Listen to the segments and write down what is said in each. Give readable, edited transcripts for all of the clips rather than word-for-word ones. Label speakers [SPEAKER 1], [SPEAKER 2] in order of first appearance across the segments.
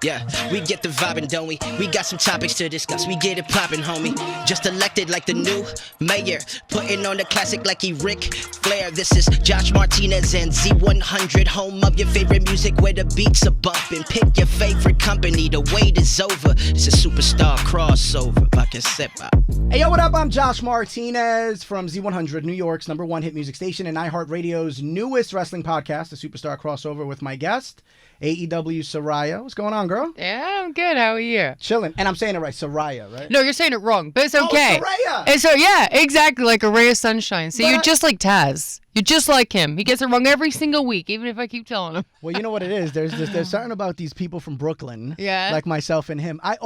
[SPEAKER 1] Yeah, we get the vibing, don't we? We got some topics to discuss. We get it poppin', homie. Just elected like the new mayor. Putting on the classic like he Ric Flair. This is Josh Martinez and Z100. Home of your favorite music where the beats are bumping. Pick your favorite company. The wait is over. It's a superstar crossover. If I can sip out.
[SPEAKER 2] Hey, yo, what up? I'm Josh Martinez from Z100, New York's #1 hit music station and iHeartRadio's newest wrestling podcast, the Superstar Crossover, with my guest, AEW Saraya. What's going on, girl?
[SPEAKER 3] Yeah, I'm good. How are you?
[SPEAKER 2] Chilling. And I'm saying it right, Saraya, right?
[SPEAKER 3] No, you're saying it wrong, but it's okay.
[SPEAKER 2] Oh, Saraya!
[SPEAKER 3] And so, yeah, exactly, like a ray of sunshine. So you're just like Taz. You're just like him. He gets it wrong every single week, even if I keep telling him.
[SPEAKER 2] Well, you know what it is? There's something about these people from Brooklyn,
[SPEAKER 3] yeah,
[SPEAKER 2] like myself and him. I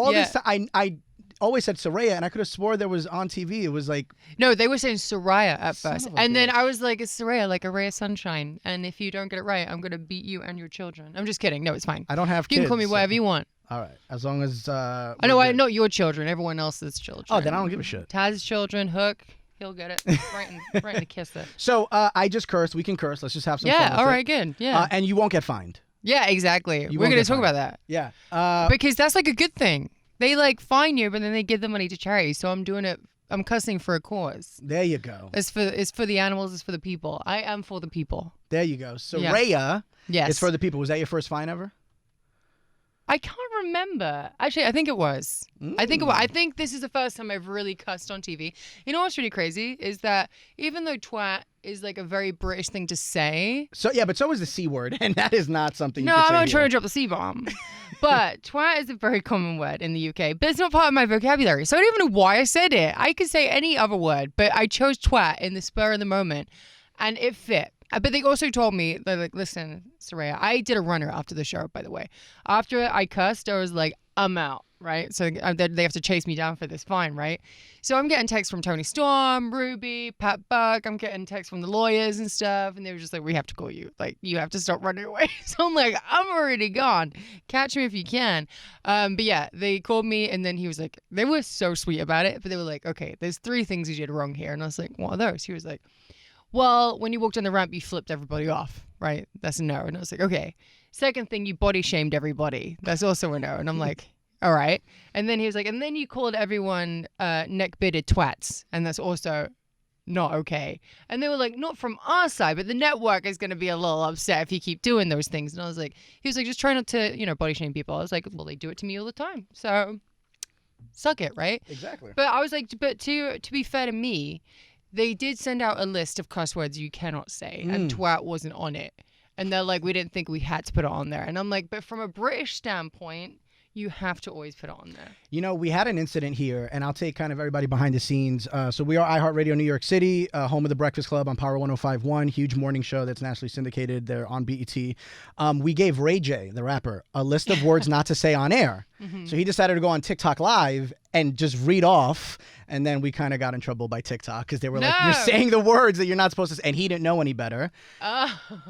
[SPEAKER 2] always said Saraya, and I could have swore there was on TV. It was like...
[SPEAKER 3] No, they were saying Saraya at first. And then
[SPEAKER 2] bitch.
[SPEAKER 3] I was like, it's Saraya, like a ray of sunshine. And if you don't get it right, I'm going to beat you and your children. I'm just kidding. No, it's fine.
[SPEAKER 2] I don't have kids.
[SPEAKER 3] You can call me whatever you want.
[SPEAKER 2] All right. As long as...
[SPEAKER 3] I know, not your children. Everyone else's children.
[SPEAKER 2] Oh, then I don't give a shit.
[SPEAKER 3] Taz's children, Hook, he'll get it. right in the kisser.
[SPEAKER 2] So, I just cursed. We can curse. Let's just have some fun with
[SPEAKER 3] all right,
[SPEAKER 2] it.
[SPEAKER 3] good. Yeah.
[SPEAKER 2] And you won't get fined.
[SPEAKER 3] Yeah, exactly. We're going to talk about that.
[SPEAKER 2] Yeah.
[SPEAKER 3] Because that's like a good thing. They like fine you, but then they give the money to charity. So I'm doing it. I'm cussing for a cause.
[SPEAKER 2] There you go.
[SPEAKER 3] It's for the animals. It's for the people. I am for the people.
[SPEAKER 2] There you go. Saraya
[SPEAKER 3] yes.
[SPEAKER 2] is for the people. Was that your first fine ever?
[SPEAKER 3] I can't remember. Actually, I think it was. I think this is the first time I've really cussed on TV. You know what's really crazy is that even though twat is like a very British thing to say.
[SPEAKER 2] So yeah, but so is the C word, and that is not something.
[SPEAKER 3] No,
[SPEAKER 2] you can
[SPEAKER 3] I'm
[SPEAKER 2] say
[SPEAKER 3] not trying to drop the C bomb. But twat is a very common word in the UK, but it's not part of my vocabulary. So I don't even know why I said it. I could say any other word, but I chose twat in the spur of the moment, and it fit. But they also told me, they're like, listen, Saraya, I did a runner after the show, by the way. After I cussed, I was like, I'm out, right? So they have to chase me down for this fine, right? So I'm getting texts from Tony Storm, Ruby, Pat Buck. I'm getting texts from the lawyers and stuff. And they were just like, we have to call you. Like, you have to stop running away. So I'm like, I'm already gone. Catch me if you can. But yeah, they called me. And then he was like, they were so sweet about it. But they were like, okay, there's 3 things you did wrong here. And I was like, what are those? He was like, well, when you walked on the ramp, you flipped everybody off, right? That's a no. And I was like, okay. Second thing, you body shamed everybody. That's also a no. And I'm like, all right. And then he was like, and then you called everyone neck-bearded twats. And that's also not okay. And they were like, not from our side, but the network is going to be a little upset if you keep doing those things. And I was like, he was like, just try not to, body shame people. I was like, well, they do it to me all the time. So suck it, right?
[SPEAKER 2] Exactly.
[SPEAKER 3] But I was like, but to be fair to me, they did send out a list of cuss words you cannot say, and twat wasn't on it. And they're like, we didn't think we had to put it on there. And I'm like, but from a British standpoint, you have to always put it on there.
[SPEAKER 2] You know, we had an incident here, and I'll take kind of everybody behind the scenes. So we are iHeartRadio New York City, home of the Breakfast Club on Power 105.1, huge morning show that's nationally syndicated. They're on BET. We gave Ray J, the rapper, a list of words not to say on air. Mm-hmm. So he decided to go on TikTok Live and just read off, and then we kind of got in trouble by TikTok because they were like, you're saying the words that you're not supposed to say, and he didn't know any better.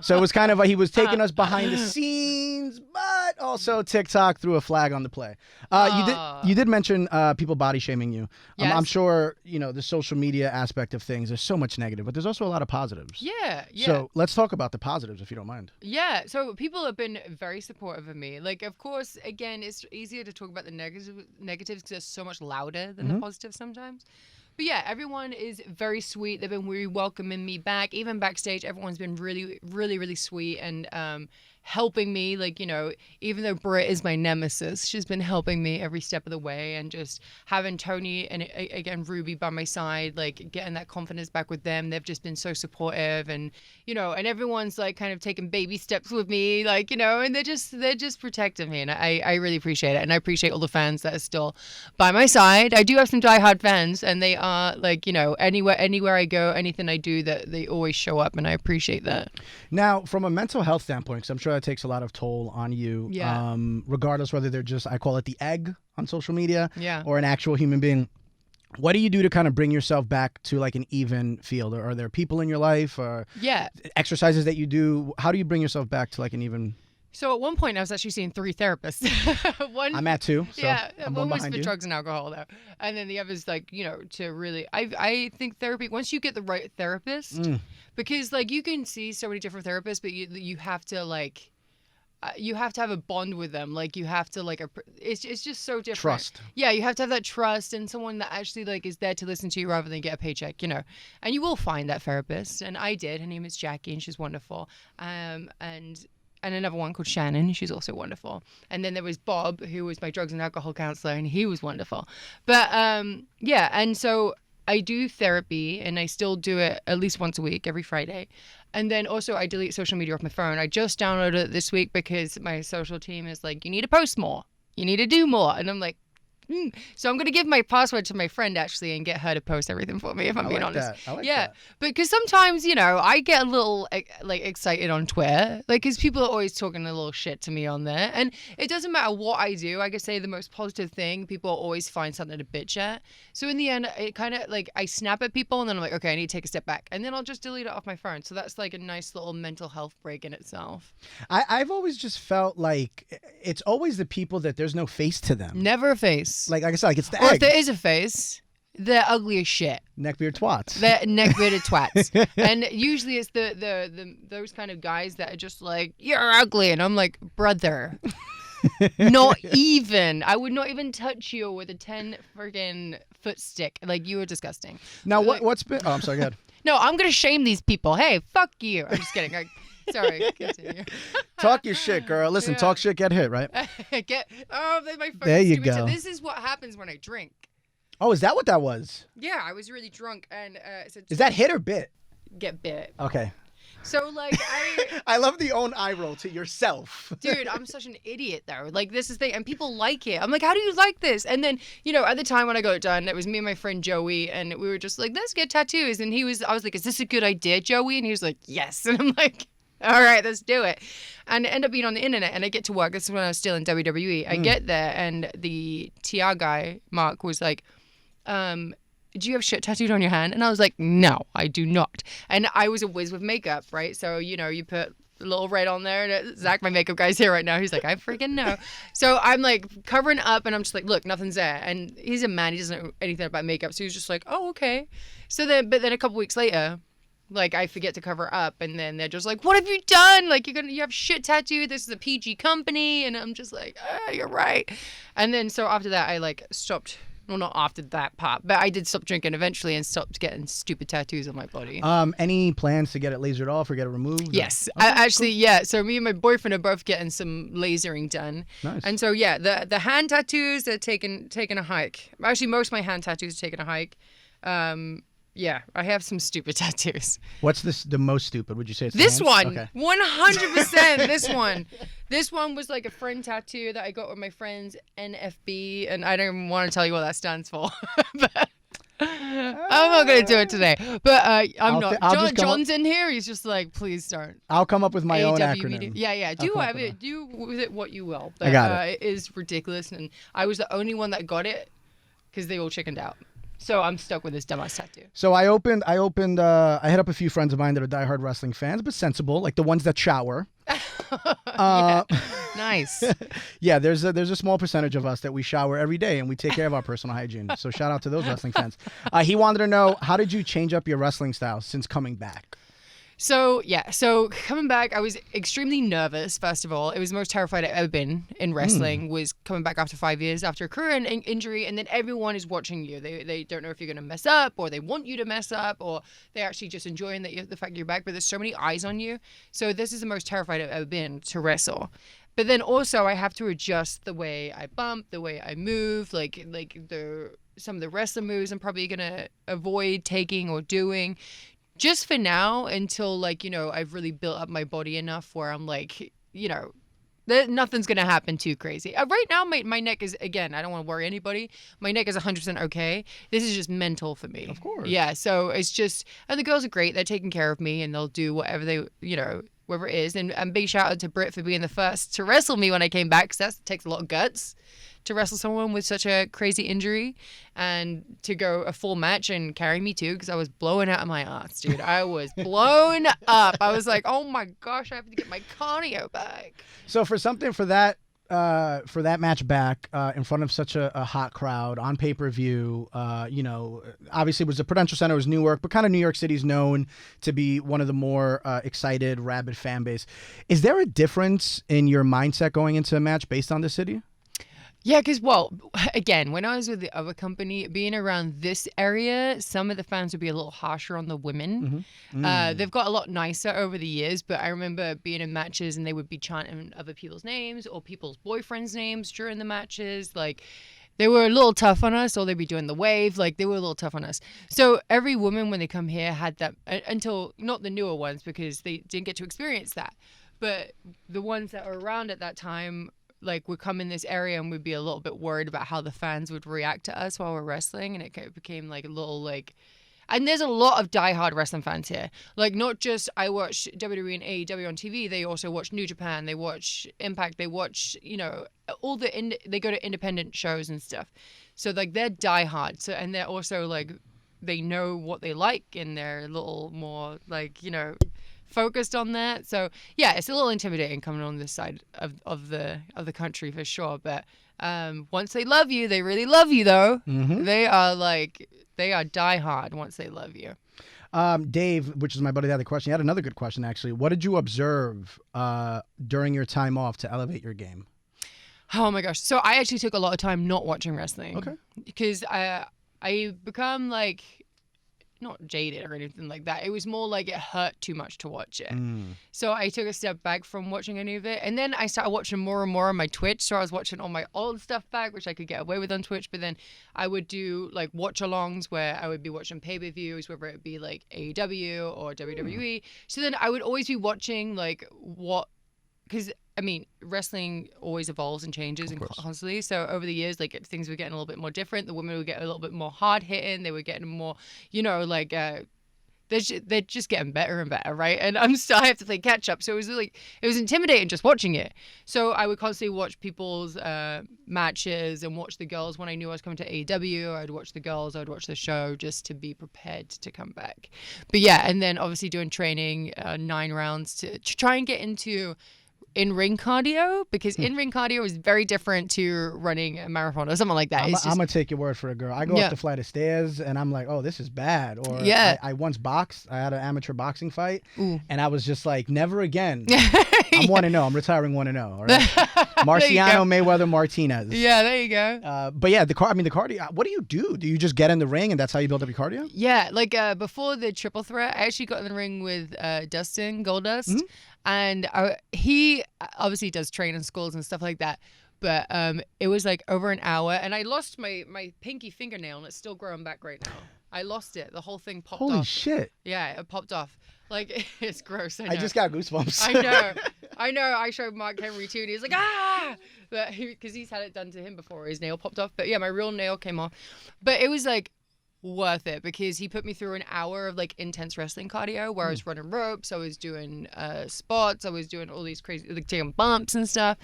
[SPEAKER 2] So it was kind of like he was taking us behind the scenes, but also TikTok threw a flag on the play. You did mention people body shaming you.
[SPEAKER 3] Yes.
[SPEAKER 2] I'm sure, the social media aspect of things, there's so much negative, but there's also a lot of positives.
[SPEAKER 3] Yeah.
[SPEAKER 2] So let's talk about the positives, if you don't mind.
[SPEAKER 3] Yeah, so people have been very supportive of me. Like, of course, again, it's easier to talk about the negatives because they're so much louder than the positives sometimes. But yeah, everyone is very sweet. They've been really welcoming me back. Even backstage, everyone's been really, really, really sweet and helping me. Like, even though Britt is my nemesis, she's been helping me every step of the way. And just having Tony and, again, Ruby by my side, like, getting that confidence back with them. They've just been so supportive. And, and everyone's, like, kind of taking baby steps with me, like, and they're just protecting me. And I really appreciate it. And I appreciate all the fans that are still by my side. I do have some diehard fans, and they are, like, anywhere I go, anything I do, that they always show up, and I appreciate that.
[SPEAKER 2] Now, from a mental health standpoint, because I'm sure that takes a lot of toll on you, regardless whether they're just, I call it the egg on social media, or an actual human being. What do you do to kind of bring yourself back to like an even field? Or are there people in your life or exercises that you do? How do you bring yourself back to like an even...
[SPEAKER 3] So at one point, I was actually seeing 3 therapists.
[SPEAKER 2] I'm at 2. So I'm
[SPEAKER 3] one was for
[SPEAKER 2] you.
[SPEAKER 3] drugs and alcohol, though, and then the other's like, to really. I think therapy. Once you get the right therapist, because like you can see so many different therapists, but you have to like you have to have a bond with them. Like you have to like it's just so different.
[SPEAKER 2] Trust.
[SPEAKER 3] Yeah, you have to have that trust and someone that actually like is there to listen to you rather than get a paycheck, you know. And you will find that therapist, and I did. Her name is Jackie, and she's wonderful. And another one called Shannon, she's also wonderful. And then there was Bob, who was my drugs and alcohol counselor, and he was wonderful. But yeah, and so I do therapy, and I still do it at least once a week, every Friday. And then also I delete social media off my phone. I just downloaded it this week because my social team is like, you need to post more. You need to do more. And I'm like, So I'm going to give my password to my friend actually and get her to post everything for me, if I'm being honest.
[SPEAKER 2] I like
[SPEAKER 3] yeah.
[SPEAKER 2] that.
[SPEAKER 3] Because sometimes, you know, I get a little like excited on Twitter, like, because people are always talking a little shit to me on there. And it doesn't matter what I do. I could say the most positive thing, people always find something to bitch at. So in the end, it kind of like I snap at people and then I'm like, okay, I need to take a step back. And then I'll just delete it off my phone. So that's like a nice little mental health break in itself.
[SPEAKER 2] I've always just felt like it's always the people that there's no face to them.
[SPEAKER 3] Never a face.
[SPEAKER 2] Like I said, like it's the
[SPEAKER 3] Or
[SPEAKER 2] egg.
[SPEAKER 3] if there is a face, they're ugly as shit.
[SPEAKER 2] Neckbeard twats.
[SPEAKER 3] They're neck-bearded twats. And usually it's the those kind of guys that are just like, you're ugly. And I'm like, brother, not even. I would not even touch you with a 10 friggin' foot stick. Like, you are disgusting.
[SPEAKER 2] Now,
[SPEAKER 3] Like,
[SPEAKER 2] what's been... Oh, I'm sorry, go ahead.
[SPEAKER 3] No, I'm going to shame these people. Hey, fuck you. I'm just kidding. Sorry, continue.
[SPEAKER 2] Talk your shit, girl. Listen,
[SPEAKER 3] Yeah.
[SPEAKER 2] talk shit, get hit, right?
[SPEAKER 3] My fucking
[SPEAKER 2] There you
[SPEAKER 3] stupid
[SPEAKER 2] go.
[SPEAKER 3] This is what happens when I drink.
[SPEAKER 2] Oh, is that what that was?
[SPEAKER 3] Yeah, I was really drunk and
[SPEAKER 2] Is that hit or bit?
[SPEAKER 3] get bit.
[SPEAKER 2] Okay.
[SPEAKER 3] So like
[SPEAKER 2] I love the own eye roll to yourself.
[SPEAKER 3] Dude, I'm such an idiot though. Like, this is the thing, and people like it. I'm like, how do you like this? And then, you know, at the time when I got it done, it was me and my friend Joey, and we were just like, let's get tattoos. And I was like, is this a good idea, Joey? And he was like, yes. And I'm like, all right, let's do it. And it ended up being on the internet, and I get to work. This is when I was still in WWE. I get there, and the TR guy, Mark, was like, do you have shit tattooed on your hand? And I was like, no, I do not. And I was a whiz with makeup, right? So, you know, you put a little red on there. And Zach, my makeup guy's here right now. He's like, I freaking know. So I'm like covering up, and I'm just like, look, nothing's there. And he's a man. He doesn't know anything about makeup. So he's just like, oh, okay. So then, but then a couple weeks later, like, I forget to cover up, and then they're just like, what have you done? Like, you have shit tattooed. This is a PG company. And I'm just like, you're right. And then so after that, I like stopped. Well, not after that part, but I did stop drinking eventually and stopped getting stupid tattoos on my body.
[SPEAKER 2] Any plans to get it lasered off or get it removed?
[SPEAKER 3] Yes.
[SPEAKER 2] Okay,
[SPEAKER 3] Actually, yeah. So me and my boyfriend are both getting some lasering done.
[SPEAKER 2] Nice.
[SPEAKER 3] And so, yeah, the hand tattoos are taking a hike. Actually, most of my hand tattoos are taking a hike. Yeah, I have some stupid tattoos.
[SPEAKER 2] What's the most stupid? Would you say it's the
[SPEAKER 3] This
[SPEAKER 2] hands?
[SPEAKER 3] one,
[SPEAKER 2] Okay.
[SPEAKER 3] 100%. This one. This one was like a friend tattoo that I got with my friends, NFB, and I don't even want to tell you what that stands for. But I'm not going to do it today. But I'm not. John's in here. He's just like, please don't.
[SPEAKER 2] I'll come up with my own
[SPEAKER 3] AW
[SPEAKER 2] acronym.
[SPEAKER 3] media. Yeah. Do
[SPEAKER 2] come up
[SPEAKER 3] whatever.
[SPEAKER 2] with
[SPEAKER 3] Do with it what you will. But,
[SPEAKER 2] I got it.
[SPEAKER 3] It is ridiculous, and I was the only one that got it because they all chickened out. So I'm stuck with this dumbass tattoo.
[SPEAKER 2] So I hit up a few friends of mine that are diehard wrestling fans, but sensible, like the ones that shower.
[SPEAKER 3] Yeah. Nice.
[SPEAKER 2] Yeah, there's a small percentage of us that we shower every day and we take care of our personal hygiene. So shout out to those wrestling fans. He wanted to know, how did you change up your wrestling style since coming back?
[SPEAKER 3] So coming back, I was extremely nervous. First of all, it was the most terrified I've ever been in wrestling. Was coming back after 5 years after a career injury, and then everyone is watching you. They don't know if you're going to mess up, or they want you to mess up, or they actually just enjoying the fact you're back. But there's so many eyes on you. So this is the most terrified I've ever been to wrestle. But then also I have to adjust the way I bump, the way I move, like some of the wrestler moves I'm probably gonna avoid taking or doing. Just for now, until, like, you know, I've really built up my body enough where I'm like, you know, nothing's going to happen too crazy. Right now, my neck is, again, I don't want to worry anybody. My neck is 100% okay. This is just mental for me.
[SPEAKER 2] Of course.
[SPEAKER 3] Yeah, so it's just, and the girls are great. They're taking care of me, and they'll do whatever they, you know, whatever it is. And big shout out to Britt for being the first to wrestle me when I came back, because that takes a lot of guts to wrestle someone with such a crazy injury, and to go a full match and carry me too, because I was blowing out of my ass, dude. I was blown up. I was like, oh my gosh, I have to get my cardio back.
[SPEAKER 2] So for something for that for that match back in front of such a hot crowd on pay-per-view, obviously it was the Prudential Center, it was Newark, but kind of New York City's known to be one of the more excited, rabid fan base. Is there a difference in your mindset going into a match based on the city?
[SPEAKER 3] Yeah, because, again, when I was with the other company, being around this area, some of the fans would be a little harsher on the women. They've got a lot nicer over the years, but I remember being in matches and they would be chanting other people's names or people's boyfriends' names during the matches. Like, they were a little tough on us, or they'd be doing the wave. Like, they were a little tough on us. So every woman, when they come here, had that, until, not the newer ones, because they didn't get to experience that. But the ones that were around at that time, like, would come in this area and we'd be a little bit worried about how the fans would react to us while we're wrestling. And it became like a little like, and there's a lot of diehard wrestling fans here. Like, not just I watch WWE and AEW on TV. They also watch New Japan. They watch Impact. They watch, all they go to independent shows and stuff. So like, they're diehard. So, and they're also like, they know what they like and they're a little more like, focused on that. So yeah, it's a little intimidating coming on this side of the country for sure. But once they love you, they really love you though. They are diehard once they love you.
[SPEAKER 2] Dave, which is my buddy that had the question, he had another good question actually. What did you observe during your time off to elevate your game?
[SPEAKER 3] Oh my gosh. So I actually took a lot of time not watching wrestling.
[SPEAKER 2] Okay.
[SPEAKER 3] Because I become like, not jaded or anything like that. It was more like it hurt too much to watch it. So I took a step back from watching any of it. And then I started watching more and more on my Twitch. So I was watching all my old stuff back, which I could get away with on Twitch. But then I would do like watch-alongs where I would be watching pay-per-views, whether it be like AEW or WWE. So then I would always be watching like because I mean, wrestling always evolves and changes and constantly. So over the years, like, things were getting a little bit more different. The women would get a little bit more hard hitting. They were getting more, they're just getting better and better, right? And I have to play catch up. So it was intimidating just watching it. So I would constantly watch people's matches and watch the girls. When I knew I was coming to AEW, I'd watch the girls. I'd watch the show just to be prepared to come back. But yeah, and then obviously doing training 9 rounds to try and get into in-ring cardio, because in-ring cardio is very different to running a marathon or something like that.
[SPEAKER 2] I'm gonna take your word for it, girl. I go up the flight of stairs and I'm like, oh, this is bad. Or I once boxed. I had an amateur boxing fight, and I was just like, never again. I'm 1-0. I'm retiring 1-0. All right. Marciano, Mayweather, Martinez.
[SPEAKER 3] Yeah, there you go.
[SPEAKER 2] But yeah, the cardio. What do you do? Do you just get in the ring and that's how you build up your cardio?
[SPEAKER 3] Yeah, like before the triple threat, I actually got in the ring with Dustin Goldust. And he obviously does training schools and stuff like that. But it was like over an hour. And I lost my pinky fingernail, and it's still growing back right now. I lost it. The whole thing popped off.
[SPEAKER 2] Holy shit.
[SPEAKER 3] Yeah, it popped off. Like, it's gross. I
[SPEAKER 2] just got goosebumps.
[SPEAKER 3] I know. I showed Mark Henry too, and he's like, ah! But because he's had it done to him before. His nail popped off. But yeah, my real nail came off. But it was like worth it, because he put me through an hour of like intense wrestling cardio where I was running ropes, I was doing spots, I was doing all these crazy, like, taking bumps and stuff.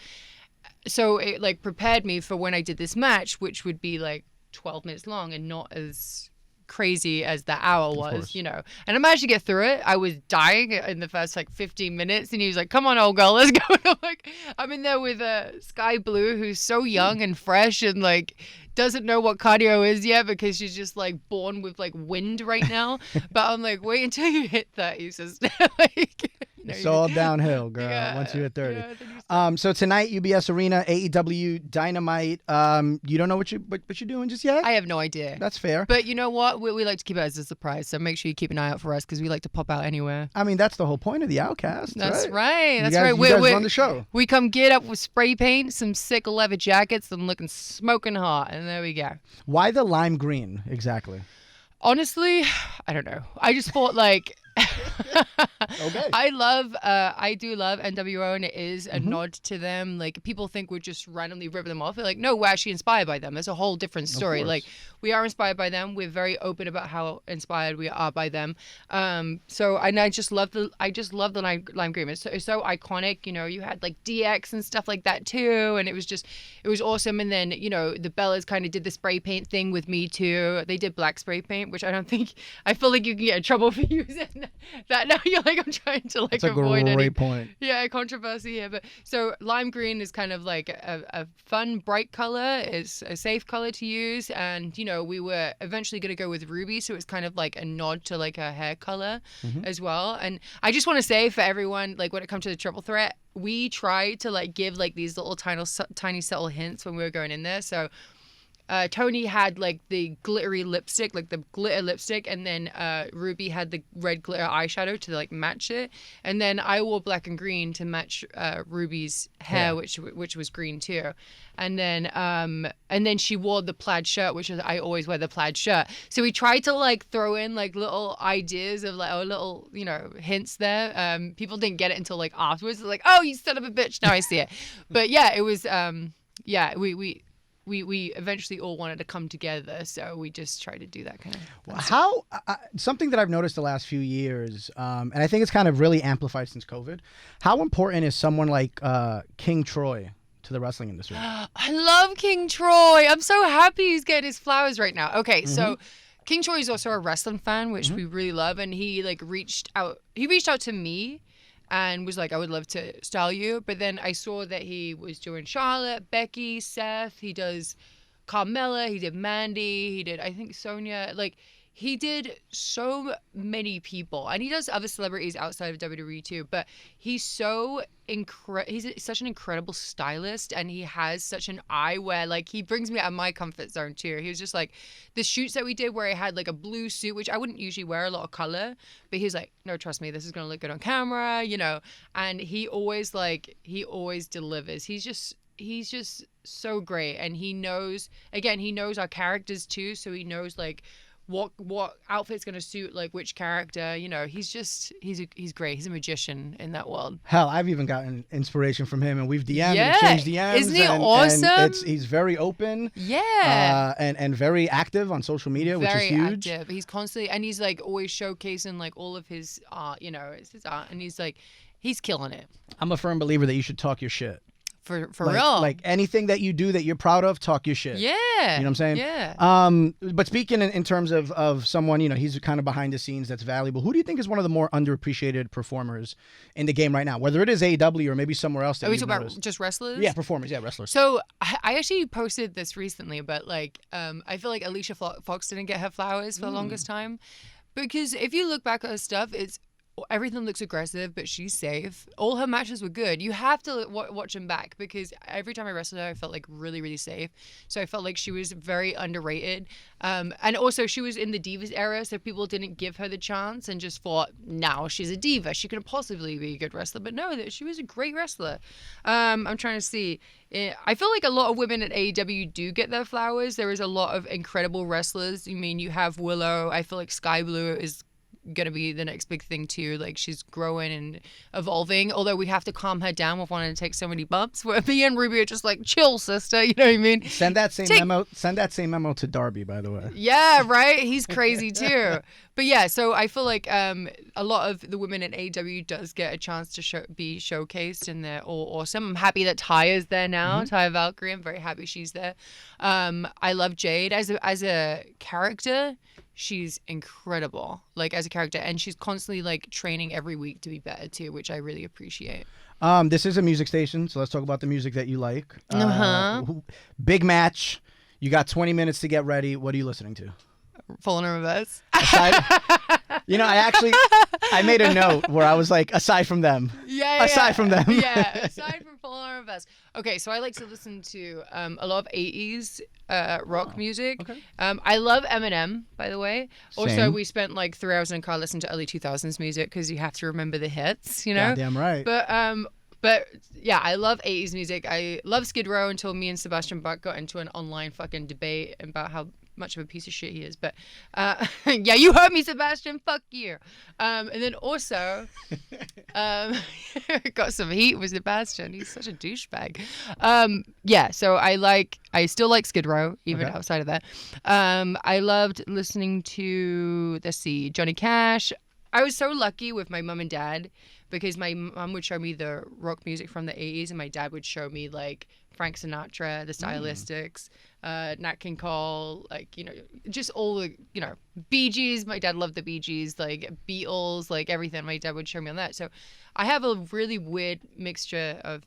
[SPEAKER 3] So it like prepared me for when I did this match, which would be like 12 minutes long and not as crazy as the hour was, And I managed to get through it. I was dying in the first like 15 minutes, and he was like, come on, old girl, let's go. And I'm like, I'm in there with Sky Blue, who's so young and fresh and like doesn't know what cardio is yet, because she's just like born with like wind right now. But I'm like, wait until you hit 30, sister. Like,
[SPEAKER 2] it's all downhill, girl, once you hit 30. So tonight, UBS Arena, AEW Dynamite. You don't know what you're doing just yet?
[SPEAKER 3] I have no idea.
[SPEAKER 2] That's fair.
[SPEAKER 3] But you know what? We like to keep it as a surprise, so make sure you keep an eye out for us, because we like to pop out anywhere.
[SPEAKER 2] I mean, that's the whole point of the Outcasts.
[SPEAKER 3] That's
[SPEAKER 2] right.
[SPEAKER 3] That's right.
[SPEAKER 2] You guys run the show.
[SPEAKER 3] We come get up with spray paint, some sick leather jackets, and looking smoking hot, and there we go.
[SPEAKER 2] Why the lime green exactly?
[SPEAKER 3] Honestly, I don't know. I just thought like
[SPEAKER 2] Okay.
[SPEAKER 3] I do love NWO, and it is a nod to them. Like, people think we're just randomly ripping them off. They're like, no, we're actually inspired by them. There's a whole different story. Like, we are inspired by them. We're very open about how inspired we are by them. I just love the lime green. It's so iconic. You had like DX and stuff like that too, and it was awesome. And then the Bellas kind of did the spray paint thing with me too. They did black spray paint, which I feel like you can get in trouble for using that now you're like I'm trying to like
[SPEAKER 2] That's a
[SPEAKER 3] avoid any
[SPEAKER 2] great point.
[SPEAKER 3] controversy here. But so lime green is kind of like a fun bright color. It's a safe color to use, and we were eventually going to go with ruby, so it's kind of like a nod to like her hair color as well. And I just want to say for everyone, like when it comes to the triple threat, we tried to like give like these little tiny subtle hints when we were going in there. So Tony had like the glittery lipstick, like the glitter lipstick, and then Ruby had the red glitter eyeshadow to like match it, and then I wore black and green to match Ruby's hair, which was green too, and then she wore the plaid shirt, which is I always wear the plaid shirt. So we tried to like throw in like little ideas of like little hints there. People didn't get it until like afterwards. They're like, oh, you son of a bitch! Now I see it. But yeah, it was we eventually all wanted to come together, so we just tried to do that kind of.
[SPEAKER 2] Well, something that I've noticed the last few years, and I think it's kind of really amplified since COVID. How important is someone like King Troy to the wrestling industry?
[SPEAKER 3] I love King Troy. I'm so happy he's getting his flowers right now. Okay, so King Troy is also a wrestling fan, which we really love, and he like reached out. He reached out to me and was like, I would love to style you. But then I saw that he was doing Charlotte, Becky, Seth. He does Carmella. He did Mandy. He did, I think, Sonya. Like, he did so many people. And he does other celebrities outside of WWE too. But he's so he's such an incredible stylist. And he has such an eye where, like, he brings me out of my comfort zone too. He was just like, the shoots that we did where I had like a blue suit, which I wouldn't usually wear a lot of color. But he's like, no, trust me, this is going to look good on camera, And he always delivers. He's just so great. And he knows our characters too. So he knows like, what outfit's gonna suit like which character. He's great. He's a magician in that world.
[SPEAKER 2] Hell, I've even gotten inspiration from him, and we've DM'd and exchanged DMs.
[SPEAKER 3] Isn't he awesome?
[SPEAKER 2] And he's very open.
[SPEAKER 3] Yeah.
[SPEAKER 2] And very active on social media, which is huge.
[SPEAKER 3] Very active. He's constantly, and he's like always showcasing like all of his art. It's his art, and he's killing it.
[SPEAKER 2] I'm a firm believer that you should talk your shit.
[SPEAKER 3] For real.
[SPEAKER 2] Like anything that you do that you're proud of, talk your shit.
[SPEAKER 3] Yeah.
[SPEAKER 2] You know what I'm saying?
[SPEAKER 3] Yeah.
[SPEAKER 2] But speaking in terms of someone, he's kind of behind the scenes that's valuable. Who do you think is one of the more underappreciated performers in the game right now? Whether it is AEW or maybe somewhere else that
[SPEAKER 3] Are we
[SPEAKER 2] you've
[SPEAKER 3] talking
[SPEAKER 2] noticed?
[SPEAKER 3] about just wrestlers?
[SPEAKER 2] Yeah, performers. Yeah, wrestlers.
[SPEAKER 3] So I actually posted this recently, but like I feel like Alicia Fox didn't get her flowers for the longest time. Because if you look back at her stuff, everything looks aggressive, but she's safe. All her matches were good. You have to watch them back because every time I wrestled her, I felt like really, really safe. So I felt like she was very underrated. And also she was in the Divas era, so people didn't give her the chance and just thought, now she's a diva. She couldn't possibly be a good wrestler. But no, she was a great wrestler. I'm trying to see. I feel like a lot of women at AEW do get their flowers. There is a lot of incredible wrestlers. You have Willow. I feel like Sky Blue is gonna be the next big thing too. Like she's growing and evolving, although we have to calm her down with wanting to take so many bumps. Where me and Ruby are just like, chill, sister, you know what I mean?
[SPEAKER 2] Send that same memo to Darby, by the way.
[SPEAKER 3] Yeah, right. He's crazy too. But yeah, so I feel like a lot of the women at AEW does get a chance to be showcased, and they're all awesome. I'm happy that Taya's there now. Taya Valkyrie, I'm very happy she's there. I love Jade as a character. She's incredible, like as a character, and she's constantly like training every week to be better too, which I really appreciate.
[SPEAKER 2] This is a music station, so let's talk about the music that you like. Big match. You got 20 minutes to get ready. What are you listening to?
[SPEAKER 3] Full in reverse.
[SPEAKER 2] I made a note where I was like, aside from them. Aside from them.
[SPEAKER 3] Aside from Full in reverse. Okay, so I like to listen to a lot of 80s rock music.
[SPEAKER 2] Okay.
[SPEAKER 3] I love Eminem, by the way. Also,
[SPEAKER 2] Same.
[SPEAKER 3] we spent like 3 hours in a car listening to early 2000s music because you have to remember the hits,
[SPEAKER 2] Goddamn right.
[SPEAKER 3] But yeah, I love 80s music. I love Skid Row until me and Sebastian Bach got into an online fucking debate about how much of a piece of shit he is. But yeah, you heard me, Sebastian. Fuck you. And then also got some heat with Sebastian. He's such a douchebag. Yeah, so I still like Skid Row, even outside of that. I loved listening to, Johnny Cash. I was so lucky with my mum and dad because my mum would show me the rock music from the 80s and my dad would show me like Frank Sinatra, the Stylistics, Nat King Cole, like, just all the, Bee Gees. My dad loved the Bee Gees, like Beatles, like everything. My dad would show me on that. So I have a really weird mixture of,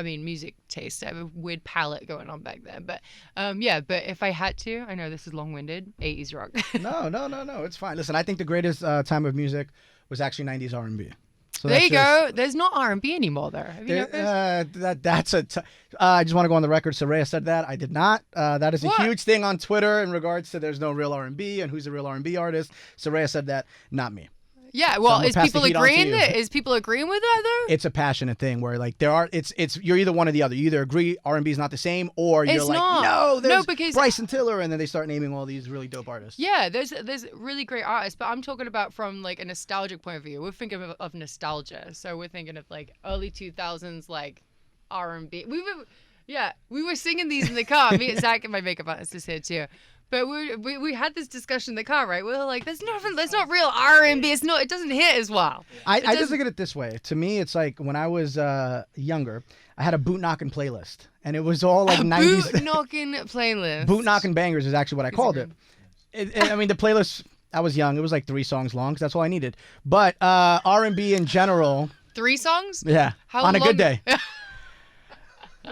[SPEAKER 3] music taste. I have a weird palette going on back there. But but if I had to, I know this is long-winded, 80s rock.
[SPEAKER 2] No, it's fine. Listen, I think the greatest time of music was actually 90s R&B. So
[SPEAKER 3] there you go. There's not R&B anymore there. Have you noticed?
[SPEAKER 2] I just want to go on the record. Saraya said that. I did not. That is a huge thing on Twitter in regards to there's no real R&B and who's a real R&B artist. Saraya said that, not me.
[SPEAKER 3] Yeah, well, is people agreeing with that though?
[SPEAKER 2] It's a passionate thing where like it's you're either one or the other. You either agree R&B is not the same, or you're there's
[SPEAKER 3] because
[SPEAKER 2] Bryson Tiller, and then they start naming all these really dope artists.
[SPEAKER 3] Yeah, there's really great artists, but I'm talking about from like a nostalgic point of view. We're thinking of nostalgia, so we're thinking of like early 2000s like R&B. We were singing these in the car. Me and Zach and my makeup artist is here too. But we had this discussion in the car, right? We were like, there's not real R&B. It doesn't hit as well.
[SPEAKER 2] I just look at it this way. To me, it's like when I was younger, I had a boot knocking playlist, and it was all like 90s.
[SPEAKER 3] Boot knocking playlist.
[SPEAKER 2] Boot knocking bangers is actually what I called it. The playlist. I was young. It was like 3 songs long because that's all I needed. But R&B in general.
[SPEAKER 3] 3 songs?
[SPEAKER 2] Yeah. On a good day.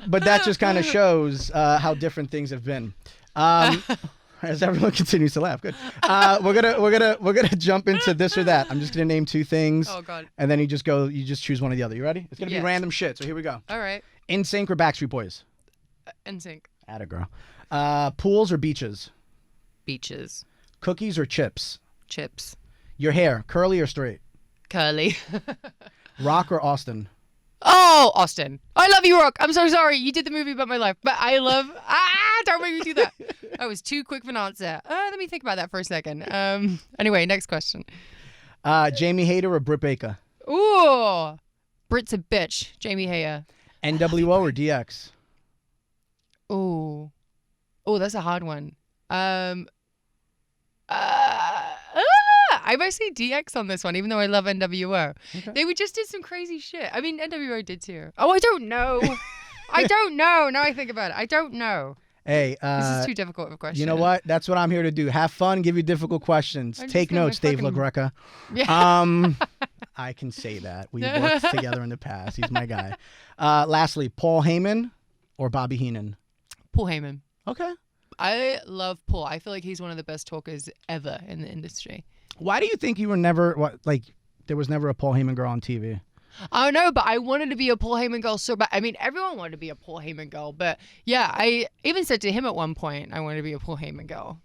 [SPEAKER 2] But that just kind of shows how different things have been. As everyone continues to laugh, good. We're gonna jump into this or that. I'm just gonna name 2 things.
[SPEAKER 3] Oh God.
[SPEAKER 2] And then you just choose one or the other. You ready? It's gonna be random shit. So here we go.
[SPEAKER 3] All right.
[SPEAKER 2] NSYNC or Backstreet Boys?
[SPEAKER 3] NSYNC.
[SPEAKER 2] Atta girl. Pools or beaches?
[SPEAKER 3] Beaches.
[SPEAKER 2] Cookies or chips?
[SPEAKER 3] Chips.
[SPEAKER 2] Your hair, curly or straight?
[SPEAKER 3] Curly.
[SPEAKER 2] Rock or Austin?
[SPEAKER 3] Oh, Austin. I love you, Rock. I'm so sorry. You did the movie about my life, but I love... don't make me do that. That was too quick of an answer. Let me think about that for a second. Anyway, next question.
[SPEAKER 2] Jamie Hayter or Britt Baker?
[SPEAKER 3] Ooh. Britt's a bitch. Jamie Hayter.
[SPEAKER 2] NWO or DX?
[SPEAKER 3] Ooh. Oh, that's a hard one. I might say DX on this one, even though I love NWO. Okay. They just did some crazy shit. I mean, NWO did too. Oh, I don't know. I don't know. Now I think about it. I don't know.
[SPEAKER 2] Hey,
[SPEAKER 3] this is too difficult of a question.
[SPEAKER 2] You know what? That's what I'm here to do. Have fun, give you difficult questions. Take notes, Dave LaGreca.
[SPEAKER 3] Yeah.
[SPEAKER 2] I can say that. We worked together in the past. He's my guy. Lastly, Paul Heyman or Bobby Heenan?
[SPEAKER 3] Paul Heyman.
[SPEAKER 2] Okay.
[SPEAKER 3] I love Paul. I feel like he's one of the best talkers ever in the industry.
[SPEAKER 2] Why do you think you were never, there was never a Paul Heyman girl on TV?
[SPEAKER 3] I don't know, but I wanted to be a Paul Heyman girl so bad. I mean, everyone wanted to be a Paul Heyman girl, but yeah, I even said to him at one point, I wanted to be a Paul Heyman girl.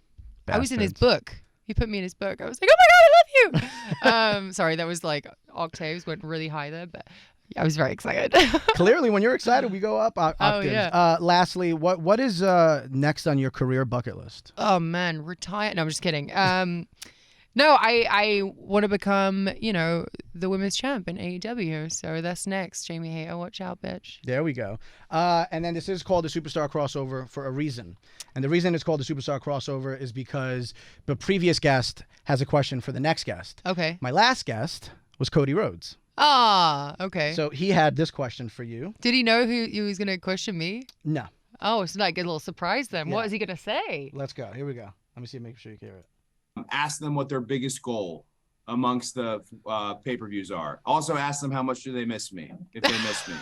[SPEAKER 3] Bastards. I was in his book. He put me in his book. I was like, oh my God, I love you. Sorry, that was like octaves, went really high there, but I was very excited.
[SPEAKER 2] Clearly, when you're excited, we go up octaves.
[SPEAKER 3] Oh, yeah.
[SPEAKER 2] Lastly, what is next on your career bucket list?
[SPEAKER 3] Oh, man, retire. No, I'm just kidding. No, I want to become, the women's champ in AEW. So that's next. Jamie Hayter, watch out, bitch.
[SPEAKER 2] There we go. And then this is called the Superstar Crossover for a reason. And the reason it's called the Superstar Crossover is because the previous guest has a question for the next guest.
[SPEAKER 3] Okay.
[SPEAKER 2] My last guest was Cody Rhodes.
[SPEAKER 3] Ah, okay.
[SPEAKER 2] So he had this question for you.
[SPEAKER 3] Did he know who he was going to question me?
[SPEAKER 2] No.
[SPEAKER 3] Oh, it's like a little surprise then.
[SPEAKER 2] Yeah.
[SPEAKER 3] What is he going to say?
[SPEAKER 2] Let's go. Here we go. Let me see. Make sure you can hear it.
[SPEAKER 4] Ask them what their biggest goal amongst the pay-per-views are. Also ask them how much do they miss me, if they miss me.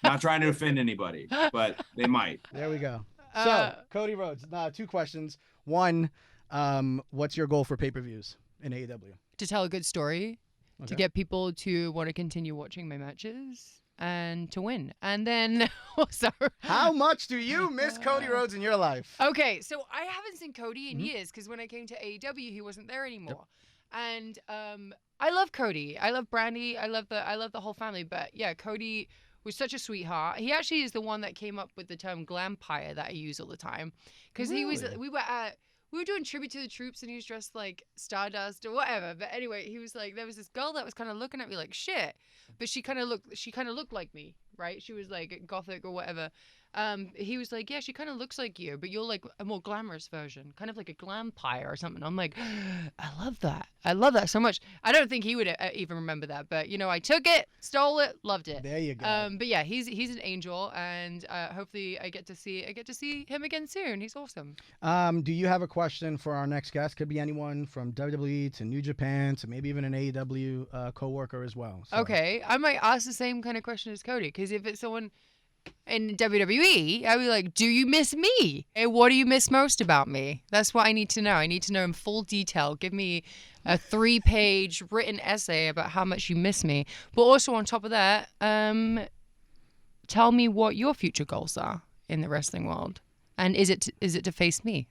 [SPEAKER 4] Not trying to offend anybody, but they might.
[SPEAKER 2] There we go. So, Cody Rhodes, 2 questions. One, what's your goal for pay-per-views in AEW?
[SPEAKER 3] To tell a good story, to get people to want to continue watching my matches, and to win. And then,
[SPEAKER 2] how much do you miss Cody Rhodes in your life?
[SPEAKER 3] Okay, so I haven't seen Cody in years because when I came to AEW, he wasn't there anymore. Yep. And I love Cody. I love Brandy. I love the whole family. But yeah, Cody was such a sweetheart. He actually is the one that came up with the term glampire that I use all the time. Because we were doing tribute to the troops and he was dressed like Stardust or whatever. But anyway, he was like, there was this girl that was kind of looking at me like shit, but she kind of looked like me, right? She was like gothic or whatever. he was like, yeah, she kind of looks like you, but you're like a more glamorous version, kind of like a glampire or something. I'm like, I love that. I love that so much. I don't think he would even remember that, but I took it, stole it, loved it.
[SPEAKER 2] There you go.
[SPEAKER 3] But yeah, he's an angel, and hopefully I get to see him again soon. He's awesome.
[SPEAKER 2] Do you have a question for our next guest? Could be anyone from WWE to New Japan to maybe even an AEW coworker as well. So.
[SPEAKER 3] Okay, I might ask the same kind of question as Cody, because if it's someone in WWE, I'd be like, do you miss me? Hey, what do you miss most about me? That's what I need to know. I need to know in full detail. Give me a 3-page written essay about how much you miss me. But also on top of that, tell me what your future goals are in the wrestling world. And is it to face me?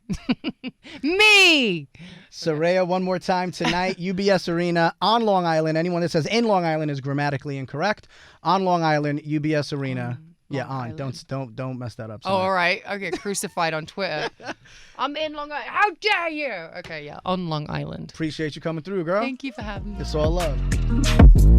[SPEAKER 3] Me!
[SPEAKER 2] Saraya, one more time tonight, UBS Arena on Long Island. Anyone that says in Long Island is grammatically incorrect. On Long Island, UBS Arena. Yeah, on.
[SPEAKER 3] Island.
[SPEAKER 2] Don't mess that up.
[SPEAKER 3] Oh, all right. I'll get crucified on Twitter. I'm in Long Island. How dare you? Okay, yeah, on Long Island.
[SPEAKER 2] Appreciate you coming through, girl.
[SPEAKER 3] Thank you for having me.
[SPEAKER 2] It's all love.